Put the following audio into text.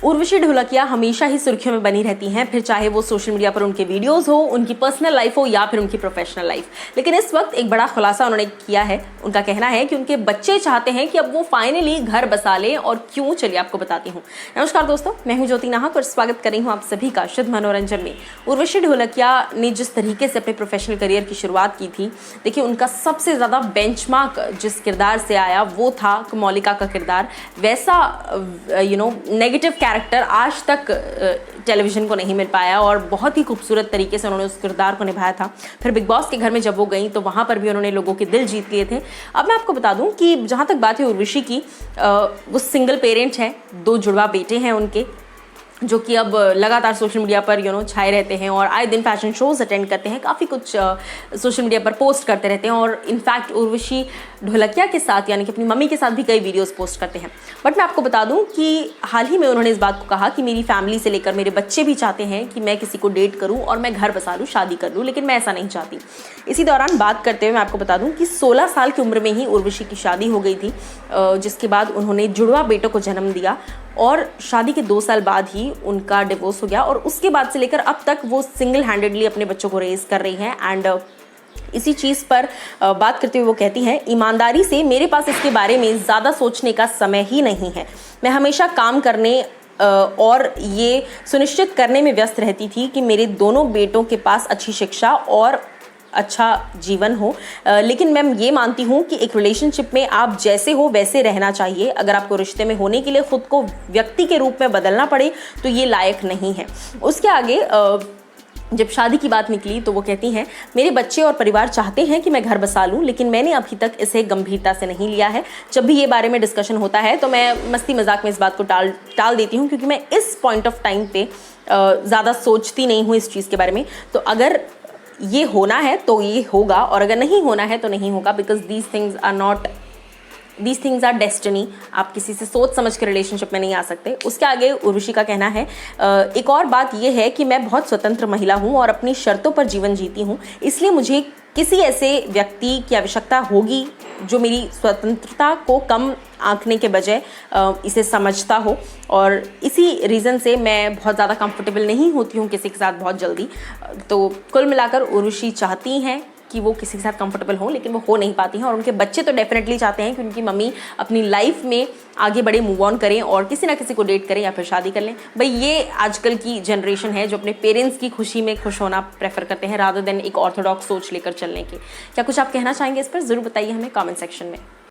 उर्वशी ढोलकिया हमेशा ही सुर्खियों में बनी रहती हैं, फिर चाहे वो सोशल मीडिया पर उनके वीडियोस हो, उनकी पर्सनल लाइफ हो या फिर उनकी प्रोफेशनल लाइफ। लेकिन इस वक्त एक बड़ा खुलासा उन्होंने किया है। उनका कहना है कि उनके बच्चे चाहते हैं कि अब वो फाइनली घर बसा लें, और क्यों, चलिए आपको बताती हूँ। नमस्कार दोस्तों, मैं हूँ ज्योति नाहक और स्वागत कर रही हूँ आप सभी का शुद्ध मनोरंजन में। उर्वशी ढोलकिया ने जिस तरीके से अपने प्रोफेशनल करियर की शुरुआत की थी, देखिए उनका सबसे ज्यादा बेंचमार्क जिस किरदार से आया वो था मौलिका का किरदार। वैसा नेगेटिव कैरेक्टर आज तक टेलीविजन को नहीं मिल पाया और बहुत ही खूबसूरत तरीके से उन्होंने उस किरदार को निभाया था। फिर बिग बॉस के घर में जब वो गई तो वहाँ पर भी उन्होंने लोगों के दिल जीत लिए थे। अब मैं आपको बता दूं कि जहाँ तक बात है उर्वशी की, वो सिंगल पेरेंट है, 2 जुड़वा बेटे हैं उनके, जो कि अब लगातार सोशल मीडिया पर छाए रहते हैं और आए दिन फैशन शोज अटेंड करते हैं, काफ़ी कुछ सोशल मीडिया पर पोस्ट करते रहते हैं। और इनफैक्ट उर्वशी ढोलकिया के साथ यानी कि अपनी मम्मी के साथ भी कई वीडियोस पोस्ट करते हैं। बट मैं आपको बता दूं कि हाल ही में उन्होंने इस बात को कहा कि मेरी फैमिली से लेकर मेरे बच्चे भी चाहते हैं कि मैं किसी को डेट करूं और मैं घर बसा लूं, शादी कर लूं, लेकिन मैं ऐसा नहीं चाहती। इसी दौरान बात करते हुए मैं आपको बता दूं कि 16 साल की उम्र में ही उर्वशी की शादी हो गई थी, जिसके बाद उन्होंने जुड़वा बेटों को जन्म दिया और शादी के 2 साल बाद ही उनका डिवोर्स हो गया। और उसके बाद से लेकर अब तक वो सिंगल हैंडेडली अपने बच्चों को रेज कर रही हैं। एंड इसी चीज़ पर बात करते हुए वो कहती हैं, ईमानदारी से मेरे पास इसके बारे में ज़्यादा सोचने का समय ही नहीं है। मैं हमेशा काम करने और ये सुनिश्चित करने में व्यस्त रहती थी कि मेरे दोनों बेटों के पास अच्छी शिक्षा और अच्छा जीवन हो। लेकिन मैं ये मानती हूँ कि एक रिलेशनशिप में आप जैसे हो वैसे रहना चाहिए। अगर आपको रिश्ते में होने के लिए खुद को व्यक्ति के रूप में बदलना पड़े तो ये लायक नहीं है। उसके आगे जब शादी की बात निकली तो वो कहती हैं, मेरे बच्चे और परिवार चाहते हैं कि मैं घर बसा लूं, लेकिन मैंने अभी तक इसे गंभीरता से नहीं लिया है। जब भी ये बारे में डिस्कशन होता है तो मैं मस्ती मजाक में इस बात को टाल देती हूँ, क्योंकि मैं इस पॉइंट ऑफ टाइम पे ज़्यादा सोचती नहीं हूँ इस चीज़ के बारे में। तो अगर ये होना है तो ये होगा और अगर नहीं होना है तो नहीं होगा, because these things are destiny. आप किसी से सोच समझ के रिलेशनशिप में नहीं आ सकते। उसके आगे उर्वशी का कहना है, एक और बात यह है कि मैं बहुत स्वतंत्र महिला हूँ और अपनी शर्तों पर जीवन जीती हूँ, इसलिए मुझे किसी ऐसे व्यक्ति की आवश्यकता होगी जो मेरी स्वतंत्रता को कम आंकने के बजाय इसे समझता हो। और इसी रीज़न से मैं बहुत ज़्यादा कंफर्टेबल नहीं होती हूँ किसी के साथ बहुत जल्दी। तो कुल मिलाकर उर्वशी चाहती हैं कि वो किसी के साथ कंफर्टेबल हो, लेकिन वो हो नहीं पाती हैं। और उनके बच्चे तो डेफिनेटली चाहते हैं कि उनकी मम्मी अपनी लाइफ में आगे बढ़े, मूव ऑन करें और किसी ना किसी को डेट करें या फिर शादी कर लें। भाई ये आजकल की जनरेशन है जो अपने पेरेंट्स की खुशी में खुश होना प्रेफर करते हैं रादर देन एक ऑर्थोडॉक्स सोच लेकर चलने के। क्या कुछ आप कहना चाहेंगे इस पर? ज़रूर बताइए हमें कमेंट सेक्शन में।